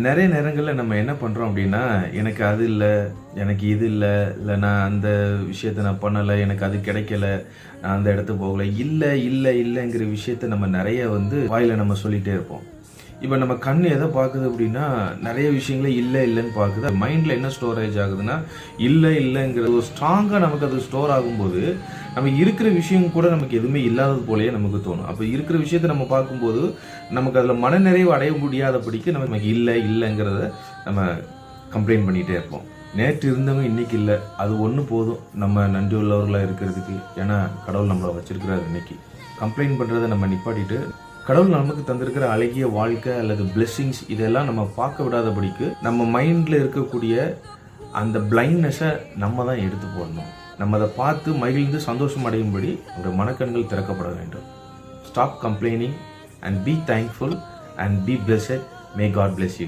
நிறைய நேரங்களில் நம்ம என்ன பண்ணுறோம் அப்படின்னா, எனக்கு அது இல்லை, எனக்கு இது இல்லை, இல்லை நான் அந்த விஷயத்த நான் பண்ணலை, எனக்கு அது கிடைக்கல, நான் அந்த இடத்துக்கு போகலை, இல்லை இல்லை இல்லைங்கிற விஷயத்த நம்ம நிறைய வாயில் நம்ம சொல்லிகிட்டே இருப்போம். இப்போ நம்ம கண் எதை பார்க்குது அப்படின்னா, நிறைய விஷயங்களே இல்லை இல்லைன்னு பார்க்குது. மைண்டில் என்ன ஸ்டோரேஜ் ஆகுதுன்னா, இல்லை இல்லைங்கிறது ஒரு ஸ்ட்ராங்காக நமக்கு அது ஸ்டோர் ஆகும்போது, நம்ம இருக்கிற விஷயம் கூட நமக்கு எதுவுமே இல்லாதது போலயே நமக்கு தோணும். அப்போ இருக்கிற விஷயத்தை நம்ம பார்க்கும்போது நமக்கு அதில் மனநிறைவு அடைய முடியாதபடிக்கு நமக்கு இல்லை இல்லைங்கிறத நம்ம கம்ப்ளைண்ட் பண்ணிகிட்டே இருப்போம். நேற்று இருந்தவங்க இன்னைக்கு இல்லை, அது ஒன்று போதும் நம்ம நன்றி உள்ளவர்களாக இருக்கிறதுக்கு. ஏன்னா கடவுள் நம்மளை வச்சிருக்கிறார். இன்னைக்கு கம்ப்ளைண்ட் பண்ணுறதை நம்ம நிப்பாட்டிட்டு, கடவுள் நமக்கு தந்திருக்கிற அழகிய வாழ்க்கை அல்லது பிளெஸ்ஸிங்ஸ் இதெல்லாம் நம்ம பார்க்க விடாதபடிக்கு நம்ம மைண்டில் இருக்கக்கூடிய அந்த பிளைண்ட்னஸை நம்ம தான் எடுத்து போடணும். நம்ம அதை பார்த்து மகிழ்ந்து சந்தோஷம் அடையும்படி ஒரு மனக்கண்கள் திறக்கப்பட வேண்டும். Stop complaining and be thankful and be blessed. May God bless you.